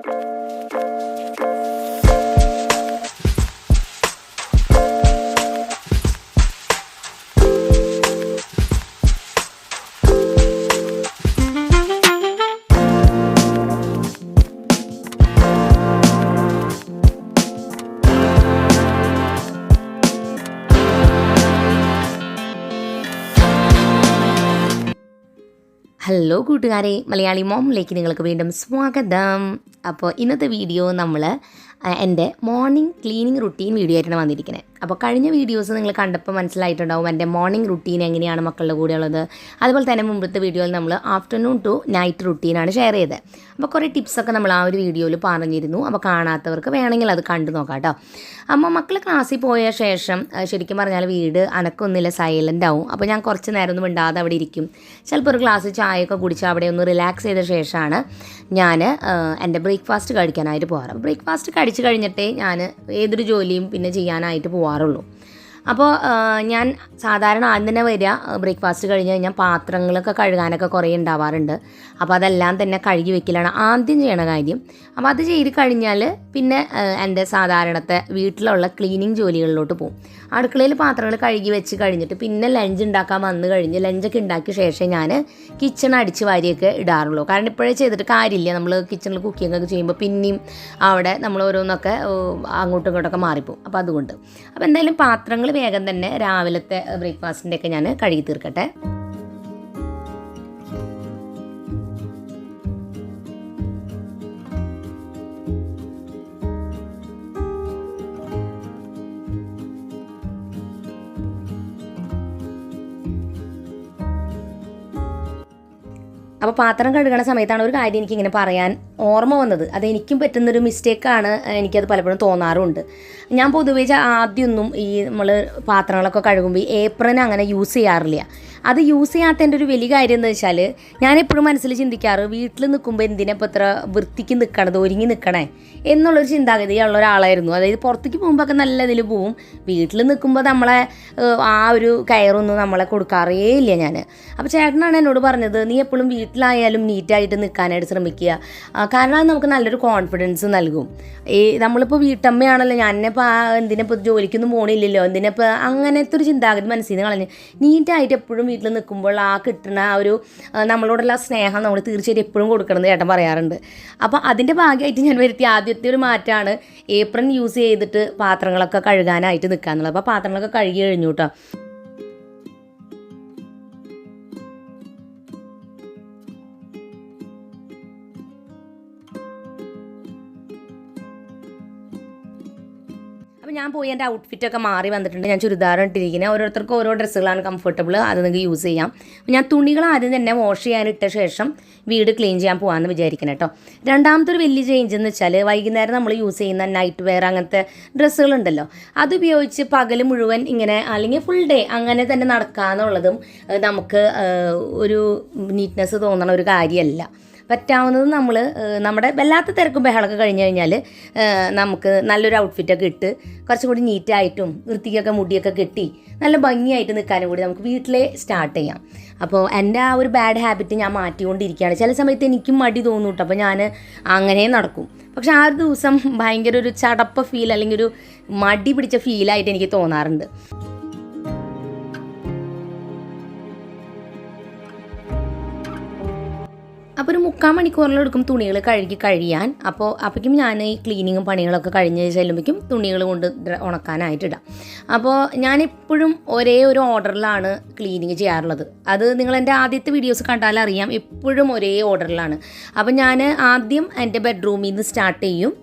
Hello കൂട്ടുകാരെ, മലയാളി മോമിലേക്ക് നിങ്ങൾക്ക് വീണ്ടും സ്വാഗതം. അപ്പോൾ ഇന്നത്തെ വീഡിയോ നമ്മൾ എൻ്റെ മോർണിംഗ് ക്ലീനിങ് റുട്ടീൻ വീഡിയോ ആയിട്ടാണ് വന്നിരിക്കുന്നത്. അപ്പോൾ കഴിഞ്ഞ വീഡിയോസ് നിങ്ങൾ കണ്ടപ്പോൾ മനസ്സിലായിട്ടുണ്ടാവും എൻ്റെ മോർണിംഗ് റുട്ടീൻ എങ്ങനെയാണ് മക്കളുടെ കൂടെ ഉള്ളത്. അതുപോലെ തന്നെ മുമ്പത്തെ വീഡിയോയിൽ നമ്മൾ ആഫ്റ്റർനൂൺ ടു നൈറ്റ് റുട്ടീനാണ് ഷെയർ ചെയ്തത്. അപ്പോൾ കുറേ ടിപ്സൊക്കെ നമ്മൾ ആ ഒരു വീഡിയോയിൽ പറഞ്ഞിരുന്നു. അപ്പോൾ കാണാത്തവർക്ക് വേണമെങ്കിൽ അത് കണ്ടു നോക്കാം കേട്ടോ. അമ്മ മക്കൾ ക്ലാസ്സിൽ പോയ ശേഷം ശരിക്കും പറഞ്ഞാൽ വീട് അനക്കൊന്നുമില്ല, സൈലൻ്റ് ആവും. അപ്പോൾ ഞാൻ കുറച്ച് നേരം ഒന്നും മിണ്ടാതെ അവിടെ ഇരിക്കും. ചിലപ്പോൾ ഒരു ഗ്ലാസ് ചായയൊക്കെ കുടിച്ച് അവിടെ ഒന്ന് റിലാക്സ് ചെയ്ത ശേഷമാണ് ഞാൻ എൻ്റെ ബ്രേക്ക്ഫാസ്റ്റ് കഴിക്കാനായിട്ട് പോകാറ്. ബ്രേക്ക്ഫാസ്റ്റ് കഴിച്ച് കഴിഞ്ഞിട്ടേ ഞാൻ ഏതൊരു ജോലിയും പിന്നെ ചെയ്യാനായിട്ട് പോകാറുള്ളൂ. അപ്പോൾ ഞാൻ സാധാരണ ആദ്യം തന്നെ വരിക ബ്രേക്ക്ഫാസ്റ്റ് കഴിഞ്ഞ് കഴിഞ്ഞാൽ പാത്രങ്ങളൊക്കെ കഴുകാനൊക്കെ കുറേ ഉണ്ടാവാറുണ്ട്. അപ്പോൾ അതെല്ലാം തന്നെ കഴുകി വെക്കലാണ് ആദ്യം ചെയ്യണ കാര്യം. അപ്പോൾ അത് ചെയ്ത് കഴിഞ്ഞാൽ പിന്നെ എൻ്റെ സാധാരണത്തെ വീട്ടിലുള്ള ക്ലീനിങ് ജോലികളിലോട്ട് പോകും. അടുക്കളയിൽ പാത്രങ്ങൾ കഴുകി വെച്ച് കഴിഞ്ഞിട്ട് പിന്നെ ലഞ്ച് ഉണ്ടാക്കാൻ വന്നു കഴിഞ്ഞ് ലഞ്ചൊക്കെ ഉണ്ടാക്കിയ ശേഷം ഞാൻ കിച്ചൺ അടിച്ച് വാരിയൊക്കെ ഇടാറുള്ളൂ. കാരണം ഇപ്പോഴേ ചെയ്തിട്ട് കാര്യമില്ല, നമ്മൾ കിച്ചണിൽ കുക്കിംഗ് ഒക്കെ ചെയ്യുമ്പോൾ പിന്നെയും അവിടെ നമ്മൾ ഓരോന്നൊക്കെ അങ്ങോട്ടും ഇങ്ങോട്ടൊക്കെ മാറിപ്പോവും. അപ്പോൾ അതുകൊണ്ട് അപ്പോൾ എന്തായാലും പാത്രങ്ങൾ വേഗം തന്നെ രാവിലത്തെ ബ്രേക്ക്ഫാസ്റ്റിൻ്റെ ഒക്കെ ഞാൻ കഴുകി തീർക്കട്ടെ. അപ്പോൾ പാത്രം കഴുകുന്ന സമയത്താണ് ഒരു കാര്യം എനിക്കിങ്ങനെ പറയാൻ ഓർമ്മ വന്നത്. അതെനിക്കും പറ്റുന്നൊരു മിസ്റ്റേക്കാണ്, എനിക്കത് പലപ്പോഴും തോന്നാറുമുണ്ട്. ഞാൻ പൊതുവേ ആദ്യമൊന്നും ഈ നമ്മൾ പാത്രങ്ങളൊക്കെ കഴുകുമ്പോൾ ഈ ഏപ്രൻ അങ്ങനെ യൂസ് ചെയ്യാറില്ല. അത് യൂസ് ചെയ്യാത്തതിൻ്റെ ഒരു വലിയ കാര്യം എന്താ വെച്ചാൽ, ഞാനെപ്പോഴും മനസ്സിൽ ചിന്തിക്കാറ് വീട്ടിൽ നിൽക്കുമ്പോൾ എന്തിനാ ഇപ്പോൾ ഇത്ര വൃത്തിക്ക് നിൽക്കണത്, ഒരുങ്ങി നിൽക്കണേ എന്നുള്ളൊരു ചിന്താഗതി ഉള്ള ഒരാളായിരുന്നു. അതായത് പുറത്തേക്ക് പോകുമ്പോഴൊക്കെ നല്ല ഇതിൽ പോവും, വീട്ടിൽ നിൽക്കുമ്പോൾ നമ്മളെ ആ ഒരു കെയറൊന്നും നമ്മളെ കൊടുക്കാറേ ഇല്ല ഞാൻ. അപ്പോൾ ചേട്ടനാണ് എന്നോട് പറഞ്ഞത്, നീ എപ്പോഴും വീട്ടിലായാലും നീറ്റായിട്ട് നിൽക്കാനായിട്ട് ശ്രമിക്കുക, കാരണം അത് നമുക്ക് നല്ലൊരു കോൺഫിഡൻസ് നൽകും. നമ്മളിപ്പോൾ വീട്ടമ്മയാണല്ലോ, ഞാനിപ്പോൾ എന്തിനിപ്പോൾ ജോലിക്കൊന്നും പോകണില്ലല്ലോ, എന്തിനിപ്പോൾ അങ്ങനത്തെ ഒരു ചിന്താഗതി മനസ്സിൽ നിന്ന് കളഞ്ഞ് നീറ്റായിട്ട് എപ്പോഴും വീട്ടിൽ നിൽക്കുമ്പോൾ ആ കിട്ടുന്ന ആ ഒരു നമ്മളോടുള്ള സ്നേഹം നമ്മൾ തീർച്ചയായിട്ടും എപ്പോഴും കൊടുക്കണമെന്ന് ചേട്ടൻ പറയാറുണ്ട്. അപ്പോൾ അതിൻ്റെ ഭാഗമായിട്ട് ഞാൻ വരുത്തിയ ആദ്യത്തെ ഒരു മാറ്റമാണ് ഏപ്രൺ യൂസ് ചെയ്തിട്ട് പാത്രങ്ങളൊക്കെ കഴുകാനായിട്ട് നിൽക്കുക എന്നുള്ളത്. അപ്പോൾ പാത്രങ്ങളൊക്കെ കഴുകി കഴിഞ്ഞു കേട്ടോ. അപ്പോൾ ഞാൻ പോയി എൻ്റെ ഔട്ട്ഫിറ്റൊക്കെ മാറി വന്നിട്ടുണ്ട്. ഞാൻ ചുരിദാർ ഇട്ടിരിക്കുന്നത്, ഓരോരുത്തർക്കും ഓരോ ഡ്രസ്സുകളാണ് കംഫർട്ടബിൾ, അത് നിങ്ങൾക്ക് യൂസ് ചെയ്യാം. ഞാൻ തുണികൾ ആദ്യം തന്നെ വാഷ് ചെയ്യാനിട്ട ശേഷം വീട് ക്ലീൻ ചെയ്യാൻ പോകാമെന്ന് വിചാരിക്കണം കേട്ടോ. രണ്ടാമത്തെ ഒരു വലിയ ചേഞ്ച് എന്ന് വെച്ചാൽ, വൈകുന്നേരം നമ്മൾ യൂസ് ചെയ്യുന്ന നൈറ്റ് വെയർ അങ്ങനത്തെ ഡ്രസ്സുകളുണ്ടല്ലോ, അതുപയോഗിച്ച് പകൽ മുഴുവൻ ഇങ്ങനെ അല്ലെങ്കിൽ ഫുൾ ഡേ അങ്ങനെ തന്നെ നടക്കാമെന്നുള്ളതും നമുക്ക് ഒരു നീറ്റ്നെസ് തോന്നണ ഒരു കാര്യമല്ല. പറ്റാവുന്നത് നമ്മൾ നമ്മുടെ വല്ലാത്ത തിരക്കും ബഹളമൊക്കെ കഴിഞ്ഞ് കഴിഞ്ഞാൽ നമുക്ക് നല്ലൊരു ഔട്ട്ഫിറ്റൊക്കെ ഇട്ട് കുറച്ചും കൂടി നീറ്റായിട്ടും വൃത്തിക്കൊക്കെ മുടിയൊക്കെ കെട്ടി നല്ല ഭംഗിയായിട്ട് നിൽക്കാനും കൂടി നമുക്ക് വീട്ടിലേ സ്റ്റാർട്ട് ചെയ്യാം. അപ്പോൾ എൻ്റെ ആ ഒരു ബാഡ് ഹാബിറ്റ് ഞാൻ മാറ്റിക്കൊണ്ടിരിക്കുകയാണ്. ചില സമയത്ത് എനിക്കും മടി തോന്നും കേട്ടോ, അപ്പോൾ ഞാൻ അങ്ങനെ നടക്കും. പക്ഷെ ആ ഒരു ദിവസം ഭയങ്കര ഒരു ചടപ്പ ഫീൽ അല്ലെങ്കിൽ ഒരു മടി പിടിച്ച ഫീലായിട്ട് എനിക്ക് തോന്നാറുണ്ട്. അപ്പോൾ ഒരു 3/4 മണിക്കൂറിലെടുക്കും തുണികൾ കഴുകി കഴിയാൻ. അപ്പോഴേക്കും ഞാൻ ഈ ക്ലീനിങ്ങും പണികളൊക്കെ കഴിഞ്ഞ് ചെല്ലുമ്പോഴേക്കും തുണികൾ കൊണ്ട് ഉണക്കാനായിട്ടിടാം. അപ്പോൾ ഞാനെപ്പോഴും ഒരേ ഒരു ഓർഡറിലാണ് ക്ലീനിങ് ചെയ്യാറുള്ളത്. അത് നിങ്ങൾ എൻ്റെ ആദ്യത്തെ വീഡിയോസ് കണ്ടാൽ അറിയാം, എപ്പോഴും ഒരേ ഓർഡറിലാണ്. അപ്പോൾ ഞാൻ ആദ്യം എൻ്റെ ബെഡ്റൂമിൽ നിന്ന് സ്റ്റാർട്ട് ചെയ്യും.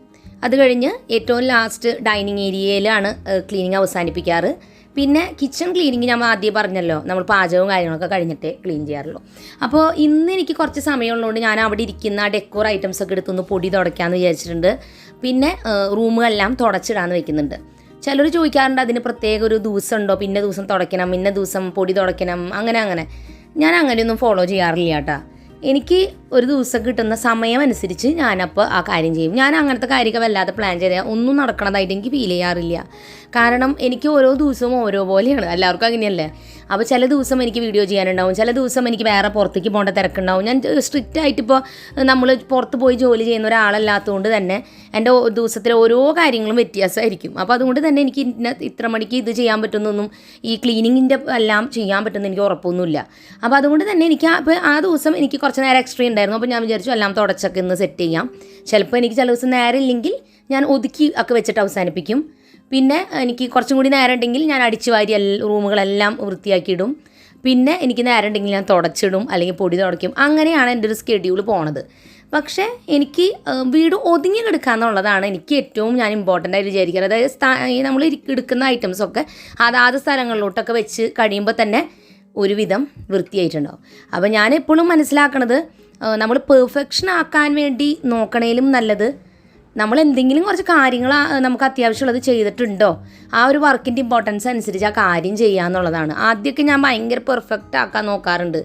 അത് കഴിഞ്ഞ് ഏറ്റവും ലാസ്റ്റ് ഡൈനിങ് ഏരിയയിലാണ് ക്ലീനിങ് അവസാനിപ്പിക്കാറ്. പിന്നെ കിച്ചൺ ക്ലീനിങ് ഞാൻ ആദ്യം പറഞ്ഞല്ലോ, നമ്മൾ പാചകവും കാര്യങ്ങളൊക്കെ കഴിഞ്ഞിട്ടേ ക്ലീൻ ചെയ്യാറുള്ളൂ. അപ്പോൾ ഇന്ന് എനിക്ക് കുറച്ച് സമയമുള്ളതുകൊണ്ട് ഞാൻ അവിടെ ഇരിക്കുന്ന ഡെക്കോർ ഐറ്റംസൊക്കെ എടുത്തൊന്ന് പൊടി തുടയ്ക്കാമെന്ന് വിചാരിച്ചിട്ടുണ്ട്. പിന്നെ റൂമുകളെല്ലാം തുടച്ചിടാമെന്ന് വെക്കുന്നുണ്ട്. ചിലർ ചോദിക്കാറുണ്ട് അതിന് പ്രത്യേക ഒരു ദിവസം ഉണ്ടോ, പിന്നെ ദിവസം തുടയ്ക്കണം, ഇന്ന ദിവസം പൊടി തുടയ്ക്കണം, അങ്ങനെ ഞാൻ അങ്ങനെയൊന്നും ഫോളോ ചെയ്യാറില്ല കേട്ടോ. എനിക്ക് ഒരു ദിവസം കിട്ടുന്ന സമയമനുസരിച്ച് ഞാനപ്പോൾ ആ കാര്യം ചെയ്യും. ഞാൻ അങ്ങനത്തെ കാര്യമൊക്കെ വല്ലാതെ പ്ലാൻ ചെയ്താൽ ഒന്നും നടക്കണതായിട്ട് എനിക്ക് ഫീൽ ചെയ്യാറില്ല. കാരണം എനിക്ക് ഓരോ ദിവസവും ഓരോ പോലെയാണ്, എല്ലാവർക്കും അങ്ങനെയല്ലേ. അപ്പോൾ ചില ദിവസം എനിക്ക് വീഡിയോ ചെയ്യാനുണ്ടാവും, ചില ദിവസം എനിക്ക് വേറെ പുറത്തേക്ക് പോകേണ്ട തിരക്കുണ്ടാവും. ഞാൻ സ്ട്രിക്റ്റ് ആയിട്ട് ഇപ്പോൾ നമ്മൾ പുറത്ത് പോയി ജോലി ചെയ്യുന്ന ഒരാളല്ലാത്തതുകൊണ്ട് തന്നെ എൻ്റെ ദിവസത്തിലെ ഓരോ കാര്യങ്ങളും വ്യത്യാസമായിരിക്കും. അപ്പോൾ അതുകൊണ്ട് തന്നെ എനിക്ക് ഇത്ര മണിക്ക് ഇത് ചെയ്യാൻ പറ്റുന്നൊന്നും, ഈ ക്ലീനിങ്ങിൻ്റെ എല്ലാം ചെയ്യാൻ പറ്റുന്ന എനിക്ക് ഉറപ്പൊന്നുമില്ല. അപ്പോൾ അതുകൊണ്ട് തന്നെ എനിക്ക് അപ്പോൾ ആ ദിവസം എനിക്ക് കുറച്ച് നേരം എക്സ്ട്രാ ഉണ്ടായിരുന്നു. അപ്പോൾ ഞാൻ വിചാരിച്ചു എല്ലാം തുടച്ചൊക്കെ ഇന്ന് സെറ്റ് ചെയ്യാം. ചിലപ്പോൾ എനിക്ക് ചില ദിവസം നേരം ഇല്ലെങ്കിൽ ഞാൻ ഒതുക്കി ഒക്കെ വെച്ചിട്ട് അവസാനിപ്പിക്കും. പിന്നെ എനിക്ക് കുറച്ചും കൂടി നേരം ഉണ്ടെങ്കിൽ ഞാൻ അടിച്ചു വാരി റൂമുകളെല്ലാം വൃത്തിയാക്കിയിടും. പിന്നെ എനിക്ക് നേരം ഉണ്ടെങ്കിൽ ഞാൻ തുടച്ചിടും, അല്ലെങ്കിൽ പൊടി തുടയ്ക്കും. അങ്ങനെയാണ് എൻ്റെ ഒരു സ്കെഡ്യൂൾ പോണത്. പക്ഷേ എനിക്ക് വീട് ഒതുങ്ങി കിടക്കുക എന്നുള്ളതാണ് എനിക്ക് ഏറ്റവും ഞാൻ ഇമ്പോർട്ടൻ്റ് ആയിട്ട് വിചാരിക്കുന്നത്. അതായത് നമ്മൾ എടുക്കുന്ന ഐറ്റംസൊക്കെ അതാത് സ്ഥലങ്ങളിലോട്ടൊക്കെ വെച്ച് കഴിയുമ്പോൾ തന്നെ ഒരുവിധം വൃത്തിയായിട്ടുണ്ടാവും. അപ്പോൾ ഞാൻ എപ്പോഴും മനസ്സിലാക്കണത്, നമ്മൾ പെർഫെക്ഷൻ ആക്കാൻ വേണ്ടി നോക്കണേലും നല്ലത് നമ്മൾ എന്തെങ്കിലും കുറച്ച് കാര്യങ്ങൾ നമുക്ക് അത്യാവശ്യമുള്ളത് ചെയ്തിട്ടുണ്ടോ, ആ ഒരു വർക്കിൻ്റെ ഇമ്പോർട്ടൻസ് അനുസരിച്ച് ആ കാര്യം ചെയ്യുക എന്നുള്ളതാണ്. ആദ്യമൊക്കെ ഞാൻ ഭയങ്കര പെർഫെക്റ്റ് ആക്കാൻ നോക്കാറുണ്ട്.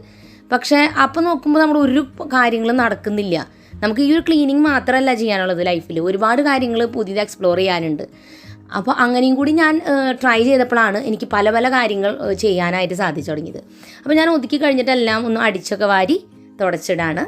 പക്ഷേ അപ്പോൾ നോക്കുമ്പോൾ നമ്മുടെ ഒരു കാര്യങ്ങളും നടക്കുന്നില്ല. നമുക്ക് ഈ ഒരു ക്ലീനിങ് മാത്രമല്ല ചെയ്യാനുള്ളത്, ലൈഫിൽ ഒരുപാട് കാര്യങ്ങൾ പുതിയത് എക്സ്പ്ലോർ ചെയ്യാനുണ്ട്. അപ്പോൾ അങ്ങനെയും കൂടി ഞാൻ ട്രൈ ചെയ്തപ്പോഴാണ് എനിക്ക് പല പല കാര്യങ്ങൾ ചെയ്യാനായിട്ട് സാധിച്ചു തുടങ്ങിയത്. അപ്പോൾ ഞാൻ ഒതുക്കി കഴിഞ്ഞിട്ടെല്ലാം ഒന്ന് അടിച്ചൊക്കെ വാരി തുടച്ചിടാണ്.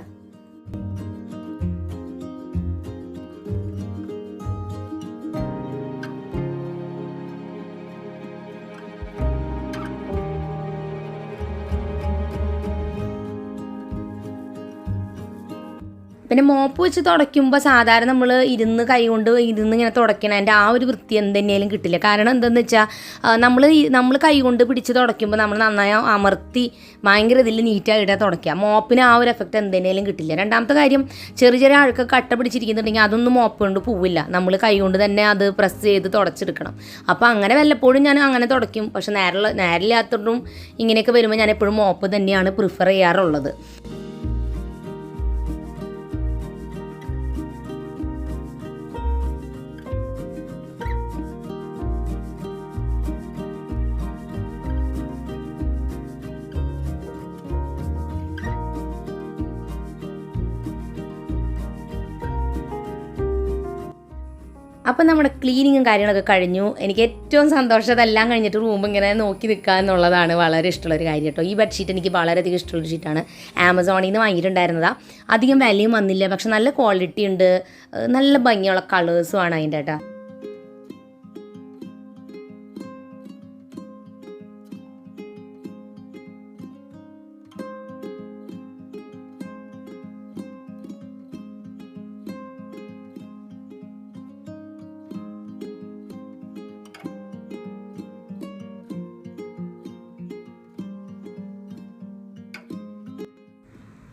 പിന്നെ മോപ്പ് വെച്ച് തുടയ്ക്കുമ്പോൾ സാധാരണ നമ്മൾ കൈ കൊണ്ട് ഇങ്ങനെ തുടയ്ക്കണതിൻ്റെ ആ ഒരു വൃത്തി എന്തെങ്കിലും കിട്ടില്ല. കാരണം എന്തെന്ന് വെച്ചാൽ നമ്മൾ കൈ കൊണ്ട് പിടിച്ച് തുടയ്ക്കുമ്പോൾ നമ്മൾ നന്നായി അമർത്തി ഭയങ്കര ഇതിൽ നീറ്റായിട്ട് തുടയ്ക്കുക. മോപ്പിന് ആ ഒരു എഫക്റ്റ് എന്തെങ്കിലും കിട്ടില്ല. രണ്ടാമത്തെ കാര്യം, ചെറിയ ചെറിയ അഴുക്ക് കട്ട പിടിച്ചിരിക്കുന്നുണ്ടെങ്കിൽ അതൊന്നും മോപ്പ് കൊണ്ട് പോവില്ല. നമ്മൾ കൈ കൊണ്ട് തന്നെ അത് പ്രസ് ചെയ്ത് തുടച്ചെടുക്കണം. അപ്പോൾ അങ്ങനെ വല്ലപ്പോഴും ഞാൻ അങ്ങനെ തുടയ്ക്കും. പക്ഷെ നേരില്ലാത്തതും ഇങ്ങനെയൊക്കെ വരുമ്പോൾ ഞാൻ എപ്പോഴും മോപ്പ് തന്നെയാണ് പ്രിഫർ ചെയ്യാറുള്ളത്. അപ്പം നമ്മുടെ ക്ലീനിങ്ങും കാര്യങ്ങളൊക്കെ കഴിഞ്ഞു. എനിക്ക് ഏറ്റവും സന്തോഷം അതെല്ലാം കഴിഞ്ഞിട്ട് റൂം ഇങ്ങനെ നോക്കി നിൽക്കുക എന്നുള്ളതാണ്. വളരെ ഇഷ്ടമുള്ളൊരു കാര്യം കേട്ടോ. ഈ ബെഡ്ഷീറ്റ് എനിക്ക് വളരെയധികം ഇഷ്ടമുള്ളൊരു ഷീറ്റാണ്. ആമസോണിൽ നിന്ന് വാങ്ങിയിട്ടുണ്ടായിരുന്നതാണ്. അധികം വിലയും വന്നില്ല, പക്ഷെ നല്ല ക്വാളിറ്റി ഉണ്ട്, നല്ല ഭംഗിയുള്ള കളേഴ്സും ആണ് അതിൻ്റെ കേട്ടോ.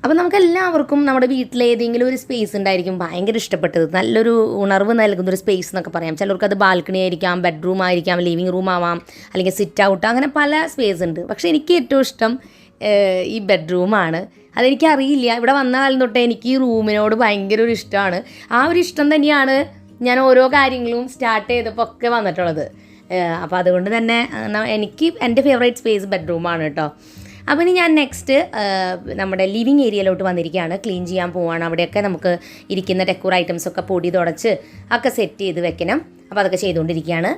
അപ്പോൾ നമുക്കെല്ലാവർക്കും നമ്മുടെ വീട്ടിൽ ഏതെങ്കിലും ഒരു സ്പേസ് ഉണ്ടായിരിക്കും ഭയങ്കര ഇഷ്ടപ്പെട്ടത്, നല്ലൊരു ഉണർവ് നൽകുന്നൊരു സ്പേസ് എന്നൊക്കെ പറയാം. ചിലർക്ക് അത് ബാൽക്കണി ആയിരിക്കാം, ബെഡ്റൂം ആയിരിക്കാം, ലിവിങ് റൂം ആവാം, അല്ലെങ്കിൽ സിറ്റ് ഔട്ട്, അങ്ങനെ പല സ്പേസ് ഉണ്ട്. പക്ഷേ എനിക്ക് ഏറ്റവും ഇഷ്ടം ഈ ബെഡ്റൂമാണ്. അതെനിക്കറിയില്ല, ഇവിടെ വന്ന കാലം തൊട്ടേ എനിക്ക് ഈ റൂമിനോട് ഭയങ്കര ഒരു ഇഷ്ടമാണ്. ആ ഒരു ഇഷ്ടം തന്നെയാണ് ഞാൻ ഓരോ കാര്യങ്ങളും സ്റ്റാർട്ട് ചെയ്തപ്പോൾ ഒക്കെ വന്നിട്ടുള്ളത്. അപ്പോൾ അതുകൊണ്ട് തന്നെ എനിക്ക് എൻ്റെ ഫേവറേറ്റ് സ്പേസ് ബെഡ്റൂമാണ് കേട്ടോ. അപ്പോൾ ഇനി ഞാൻ നെക്സ്റ്റ് നമ്മുടെ ലിവിങ് ഏരിയയിലോട്ട് വന്നിരിക്കുകയാണ്. ക്ലീൻ ചെയ്യാൻ പോവുകയാണ്. അവിടെയൊക്കെ നമുക്ക് ഇരിക്കുന്ന ഡെക്കോർ ഐറ്റംസൊക്കെ പൊടി തുടച്ച് ഒക്കെ സെറ്റ് ചെയ്ത് വെക്കണം. അപ്പോൾ അതൊക്കെ ചെയ്തുകൊണ്ടിരിക്കുകയാണ്.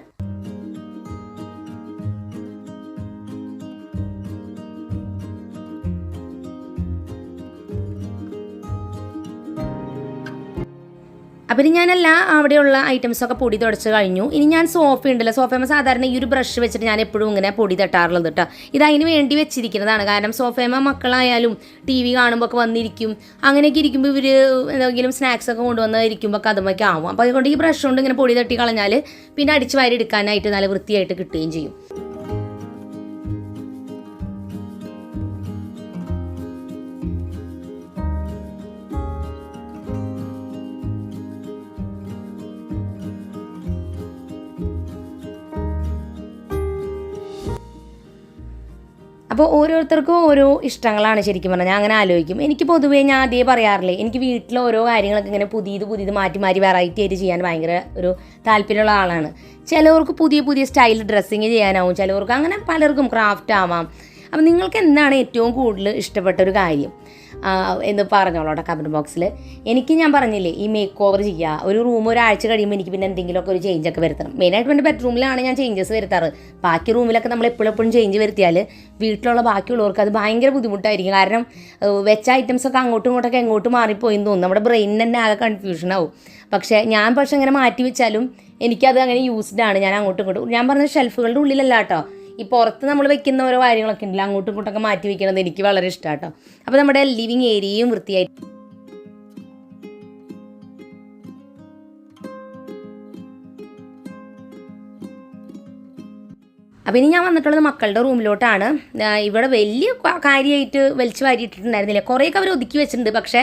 അപ്പം ഞാനെല്ലാം അവിടെയുള്ള ഐറ്റംസൊക്കെ പൊടി തുടച്ച് കഴിഞ്ഞു. ഇനി ഞാൻ സോഫ ഉണ്ടല്ലോ, സോഫയമ്മ സാധാരണ ഈ ഒരു ബ്രഷ് വെച്ചിട്ട് ഞാൻ എപ്പോഴും ഇങ്ങനെ പൊടി തട്ടാറുള്ളത് കേട്ടോ. ഇതിന് വേണ്ടി വെച്ചിരിക്കുന്നതാണ്. കാരണം സോഫയമ്മ മക്കളായാലും ടി വി കാണുമ്പോൾ ഒക്കെ വന്നിരിക്കും. അങ്ങനെയൊക്കെ ഇരിക്കുമ്പോൾ ഇവർ എന്തെങ്കിലും സ്നാക്സൊക്കെ കൊണ്ടുവന്ന് ഇരിക്കുമ്പോൾ ഒക്കെ അതുമൊക്കെ ആവും. അപ്പോൾ അതുകൊണ്ട് ഈ ബ്രഷ് കൊണ്ട് ഇങ്ങനെ പൊടി തട്ടി കളഞ്ഞാൽ പിന്നെ അടിച്ച് വാരി എടുക്കാനായിട്ട് നല്ല വൃത്തിയായിട്ട് കിട്ടുകയും ചെയ്യും. അപ്പോൾ ഓരോരുത്തർക്കും ഓരോ ഇഷ്ടങ്ങളാണ് ശരിക്കും പറഞ്ഞാൽ. ഞാൻ അങ്ങനെ ആലോചിക്കും. എനിക്ക് പൊതുവേ ഞാൻ ആദ്യമേ പറയാറില്ലേ, എനിക്ക് വീട്ടിൽ ഓരോ കാര്യങ്ങളൊക്കെ ഇങ്ങനെ പുതിയത് മാറ്റി വെറൈറ്റി ആയിട്ട് ചെയ്യാൻ ഭയങ്കര ഒരു താല്പര്യമുള്ള ആളാണ്. ചിലവർക്ക് പുതിയ സ്റ്റൈൽ ഡ്രസ്സിങ് ചെയ്യാനാവും, ചിലവർക്ക് അങ്ങനെ പലർക്കും ക്രാഫ്റ്റ് ആവാം. അപ്പം നിങ്ങൾക്ക് എന്താണ് ഏറ്റവും കൂടുതൽ ഇഷ്ടപ്പെട്ട ഒരു കാര്യം? എന്ന് പറഞ്ഞോളൂ കമൻറ്റ് ബോക്സിൽ. എനിക്ക് ഞാൻ പറഞ്ഞില്ലേ ഈ മേക്ക് ഓവർ ചെയ്യുക, ഒരു റൂം ഒരാഴ്ച കഴിയുമ്പോൾ എനിക്ക് പിന്നെ എന്തെങ്കിലുമൊക്കെ ഒരു ചേഞ്ചൊക്കെ വരുത്തണം. മെയിനായിട്ട് എൻ്റെ ബെഡ്റൂമിലാണ് ഞാൻ ചേഞ്ചസ് വരുത്താറ്. ബാക്കി റൂമിലൊക്കെ നമ്മൾ എപ്പോഴും ചേഞ്ച് വരുത്തിയാൽ വീട്ടിലുള്ള ബാക്കിയുള്ളവർക്ക് അത് ഭയങ്കര ബുദ്ധിമുട്ടായിരിക്കും. കാരണം വെച്ച ഐറ്റംസൊക്കെ അങ്ങോട്ടും ഇങ്ങോട്ടൊക്കെ എങ്ങോട്ട് മാറിപ്പോയി എന്ന് തോന്നും. നമ്മുടെ ബ്രെയിനിന് തന്നെ ആകെ കൺഫ്യൂഷൻ ആവും. പക്ഷേ ഇങ്ങനെ മാറ്റി വെച്ചാലും എനിക്കത് അങ്ങനെ യൂസ്ഡ് ആണ്. ഞാൻ അങ്ങോട്ടും ഇങ്ങോട്ടും, ഞാൻ പറഞ്ഞ ഷെൽഫുകളുടെ ഉള്ളിലല്ല കേട്ടോ, ഈ പുറത്ത് നമ്മൾ വെക്കുന്ന ഓരോ കാര്യങ്ങളൊക്കെ ഉണ്ടല്ലോ അങ്ങോട്ടും ഇങ്ങോട്ടൊക്കെ മാറ്റി വെക്കണത് എനിക്ക് വളരെ ഇഷ്ടമാണ് കേട്ടോ. അപ്പോൾ നമ്മുടെ ലിവിങ് ഏരിയയും വൃത്തിയായിട്ട്. അപ്പോൾ ഇനി ഞാൻ വന്നിട്ടുള്ളത് മക്കളുടെ റൂമിലോട്ടാണ്. ഇവിടെ വലിയ കാര്യമായിട്ട് വലിച്ചു വാരിയിട്ടിട്ടുണ്ടായിരുന്നില്ല. കുറേയൊക്കെ അവർ ഒതുക്കി വെച്ചിട്ടുണ്ട്. പക്ഷേ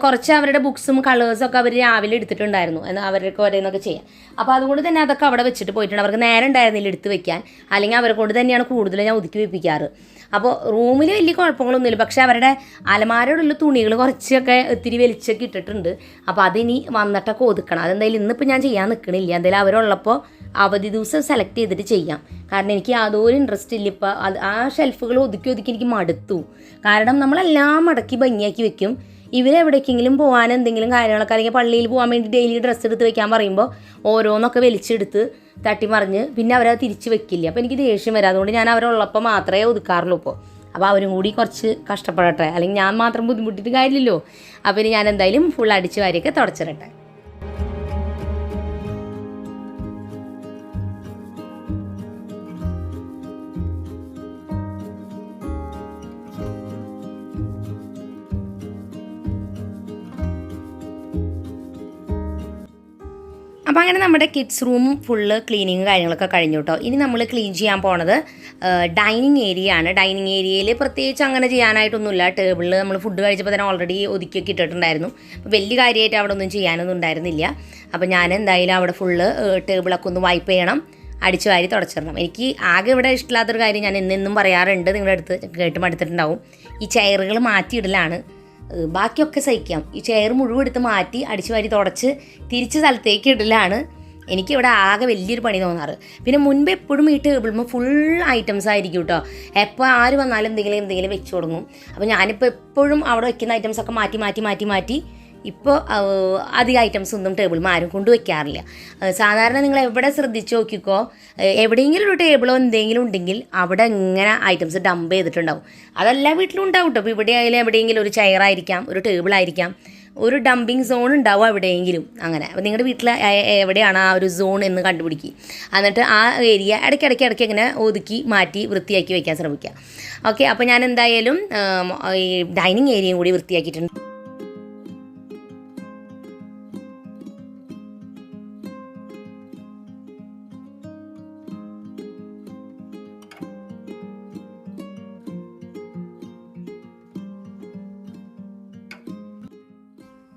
കുറച്ച് അവരുടെ ബുക്സും കളേഴ്സൊക്കെ അവർ രാവിലെ എടുത്തിട്ടുണ്ടായിരുന്നു, എന്നാൽ അവർക്ക് ഓരോന്നൊക്കെ ചെയ്യാം. അപ്പോൾ അതുകൊണ്ട് തന്നെ അതൊക്കെ അവിടെ വെച്ചിട്ട് പോയിട്ടുണ്ട്. അവർക്ക് നേരം ഉണ്ടായിരുന്നില്ല എടുത്ത് വെക്കാൻ. അല്ലെങ്കിൽ അവരെ കൊണ്ട് തന്നെയാണ് കൂടുതൽ ഞാൻ ഒതുക്കി വെപ്പിക്കാറ്. അപ്പോൾ റൂമിൽ വലിയ കുഴപ്പങ്ങളൊന്നുമില്ല. പക്ഷേ അവരുടെ അലമാരയോടുള്ള തുണികൾ കുറച്ചൊക്കെ ഇത്തിരി വലിച്ചൊക്കെ ഇട്ടിട്ടുണ്ട്. അപ്പോൾ അതിനി വന്നിട്ടൊക്കെ ഒതുക്കണം. അതെന്തായാലും ഇന്നിപ്പോൾ ഞാൻ ചെയ്യാൻ നിൽക്കണില്ല. എന്തായാലും അവരുള്ളപ്പോൾ അവധി ദിവസം സെലക്ട് ചെയ്തിട്ട് ചെയ്യാം. കാരണം എനിക്ക് യാതൊരു ഇൻട്രസ്റ്റ് ഇല്ല ഇപ്പോൾ. ആ ഷെൽഫുകൾ ഒതുക്കി എനിക്ക് മടുത്തു. കാരണം നമ്മളെല്ലാം മടക്കി ഭംഗിയാക്കി വെക്കും. ഇവരെവിടേക്കെങ്കിലും പോകാൻ എന്തെങ്കിലും കാര്യങ്ങളൊക്കെ, അല്ലെങ്കിൽ പള്ളിയിൽ പോകാൻ വേണ്ടി ഡെയിലി ഡ്രസ്സ് എടുത്ത് വെക്കാൻ പറയുമ്പോൾ ഓരോന്നൊക്കെ വലിച്ചെടുത്ത് തട്ടിമറിഞ്ഞ് പിന്നെ അവരത് തിരിച്ച് വെക്കില്ല. അപ്പോൾ എനിക്ക് ദേഷ്യം വരാം. അതുകൊണ്ട് ഞാൻ അവരുള്ളപ്പോൾ മാത്രമേ ഒതുക്കാറുള്ളൂ ഇപ്പോൾ. അപ്പോൾ അവരും കൂടി കുറച്ച് കഷ്ടപ്പെടട്ടെ, അല്ലെങ്കിൽ ഞാൻ മാത്രം ബുദ്ധിമുട്ടിയിട്ട് കാര്യമില്ലല്ലോ. അപ്പോൾ ഞാൻ എന്തായാലും ഫുൾ അടിച്ച് വാരിയൊക്കെ തുടച്ചിടട്ടെ. അപ്പോൾ അങ്ങനെ നമ്മുടെ കിഡ്സ് റൂം ഫുള്ള് ക്ലീനിങ് കാര്യങ്ങളൊക്കെ കഴിഞ്ഞു കേട്ടോ. ഇനി നമ്മൾ ക്ലീൻ ചെയ്യാൻ പോണത് ഡൈനിങ് ഏരിയ ആണ്. ഡൈനിങ് ഏരിയയിൽ പ്രത്യേകിച്ച് അങ്ങനെ ചെയ്യാനായിട്ടൊന്നുമില്ല. ടേബിളിൽ നമ്മൾ ഫുഡ് കഴിച്ചപ്പോൾ തന്നെ ഓൾറെഡി ഒതുക്കിയൊക്കെ ഇട്ടിട്ടുണ്ടായിരുന്നു. അപ്പോൾ വലിയ കാര്യമായിട്ട് അവിടെ ഒന്നും ചെയ്യാനൊന്നും ഉണ്ടായിരുന്നില്ല. അപ്പോൾ ഞാൻ എന്തായാലും അവിടെ ഫുള്ള് ടേബിളൊക്കെ ഒന്ന് വൈപ്പ് ചെയ്യണം, അടിച്ചു വാരി തുടച്ചിടണം. എനിക്ക് ആകെ ഇവിടെ ഇഷ്ടമില്ലാത്തൊരു കാര്യം ഞാൻ എന്നും പറയാറുണ്ട്, നിങ്ങളുടെ അടുത്ത് കേട്ട് മടുത്തിട്ടുണ്ടാവും, ഈ ചെയറുകൾ മാറ്റിയിടലാണ്. ബാക്കിയൊക്കെ സഹിക്കാം, ഈ ചെയർ മുഴുവൻ എടുത്ത് മാറ്റി അടിച്ചു വാരി തുടച്ച് തിരിച്ച് സ്ഥലത്തേക്ക് ഇടലാണ് എനിക്കിവിടെ ആകെ വലിയൊരു പണി തോന്നാറ്. പിന്നെ മുൻപ് എപ്പോഴും ഈ ടേബിളുമ്പോൾ ഫുൾ ഐറ്റംസ് ആയിരിക്കും കേട്ടോ. എപ്പോൾ ആര് വന്നാലും എന്തെങ്കിലും വെച്ച് തുടങ്ങും. അപ്പോൾ ഞാനിപ്പോൾ എപ്പോഴും അവിടെ വയ്ക്കുന്ന ഐറ്റംസൊക്കെ മാറ്റി ഇപ്പോൾ അധികം ഐറ്റംസ് ഒന്നും ടേബിൾ ആരും കൊണ്ടുവയ്ക്കാറില്ല. സാധാരണ നിങ്ങൾ എവിടെ ശ്രദ്ധിച്ച് നോക്കിക്കോ, എവിടെയെങ്കിലും ഒരു ടേബിളോ എന്തെങ്കിലും ഉണ്ടെങ്കിൽ അവിടെ ഇങ്ങനെ ഐറ്റംസ് ഡംപ് ചെയ്തിട്ടുണ്ടാവും. അതെല്ലാ വീട്ടിലും ഉണ്ടാവും കേട്ടോ. ഇപ്പോൾ ഇവിടെ ആയാലും എവിടെയെങ്കിലും ഒരു ചെയറായിരിക്കാം, ഒരു ടേബിളായിരിക്കാം, ഒരു ഡംപിങ് സോൺ ഉണ്ടാവും എവിടെയെങ്കിലും. അങ്ങനെ അപ്പോൾ നിങ്ങളുടെ വീട്ടിൽ എവിടെയാണ് ആ ഒരു സോൺ എന്ന് കണ്ടുപിടിക്കുക. എന്നിട്ട് ആ ഏരിയ ഇടയ്ക്കിടയ്ക്ക് ഇങ്ങനെ ഒതുക്കി മാറ്റി വൃത്തിയാക്കി വയ്ക്കാൻ ശ്രമിക്കുക. ഓക്കെ, അപ്പോൾ ഞാൻ എന്തായാലും ഈ ഡൈനിങ് ഏരിയയും കൂടി വൃത്തിയാക്കിയിട്ടുണ്ട്.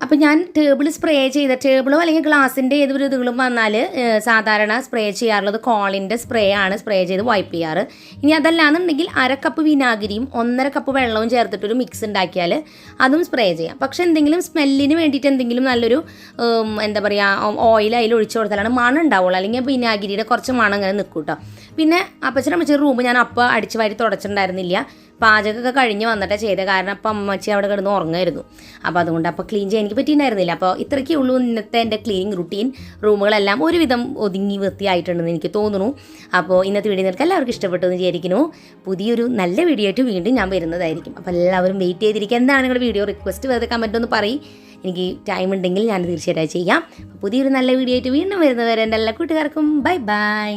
അപ്പോൾ ഞാൻ ടേബിൾ സ്പ്രേ ചെയ്ത ടേബിളോ അല്ലെങ്കിൽ ഗ്ലാസിൻ്റെ ഏതൊരു ഇതുകളും വന്നാൽ സാധാരണ സ്പ്രേ ചെയ്യാറുള്ളത് കോളിൻ്റെ സ്പ്രേ ആണ് സ്പ്രേ ചെയ്ത് വൈപ്പ് ചെയ്യാറ്. ഇനി അതല്ലാന്നുണ്ടെങ്കിൽ 1/2 കപ്പ് വിനാഗിരിയും 1.5 കപ്പ് വെള്ളവും ചേർത്തിട്ടൊരു മിക്സ് ഉണ്ടാക്കിയാൽ അതും സ്പ്രേ ചെയ്യാം. പക്ഷേ എന്തെങ്കിലും സ്മെല്ലിന് വേണ്ടിയിട്ട് എന്തെങ്കിലും നല്ലൊരു എന്താ പറയുക ഓയിൽ അതിൽ ഒഴിച്ചു കൊടുത്താലാണ് മണം ഉണ്ടാവുള്ളൂ. അല്ലെങ്കിൽ വിനാഗിരിയുടെ കുറച്ച് മണം അങ്ങനെ നിൽക്കും കേട്ടോ. പിന്നെ അപ്പച്ചനമ്മച്ചി റൂം ഞാൻ അപ്പം അടിച്ചു വാരി തുടച്ചിട്ടുണ്ടായിരുന്നില്ല. പാചകമൊക്കെ കഴിഞ്ഞ് വന്നിട്ട് ചെയ്തത്. കാരണം അപ്പം അമ്മച്ചി അവിടെ കിടന്ന് ഉറങ്ങായിരുന്നു. അപ്പോൾ അതുകൊണ്ട് അപ്പോൾ ക്ലീൻ ചെയ്യാൻ എനിക്ക് പറ്റിയിട്ടുണ്ടായിരുന്നില്ല. അപ്പോൾ ഇത്രയ്ക്കേ ഉള്ളൂ ഇന്നത്തെ എൻ്റെ ക്ലീനിങ് റുട്ടീൻ. റൂമുകളെല്ലാം ഒരുവിധം ഒതുങ്ങി വൃത്തിയായിട്ടുണ്ടെന്ന് എനിക്ക് തോന്നുന്നു. അപ്പോൾ ഇന്നത്തെ വീഡിയോ നിങ്ങൾക്ക് എല്ലാവർക്കും ഇഷ്ടപ്പെട്ടു എന്ന് വിചാരിക്കുന്നു. പുതിയൊരു നല്ല വീഡിയോ ആയിട്ട് വീണ്ടും ഞാൻ വരുന്നതായിരിക്കും. അപ്പോൾ എല്ലാവരും വെയിറ്റ് ചെയ്തിരിക്കുക. എന്താണ് നിങ്ങളുടെ വീഡിയോ റിക്വസ്റ്റ് വെറുതെ കമൻറ്റ് ഒന്ന് പറയും. എനിക്ക് ടൈം ഉണ്ടെങ്കിൽ ഞാൻ തീർച്ചയായിട്ടും ചെയ്യാം. പുതിയൊരു നല്ല വീഡിയോ ആയിട്ട് വീണ്ടും വരുന്നവരെ എൻ്റെ എല്ലാ കൂട്ടുകാർക്കും ബൈ ബൈ.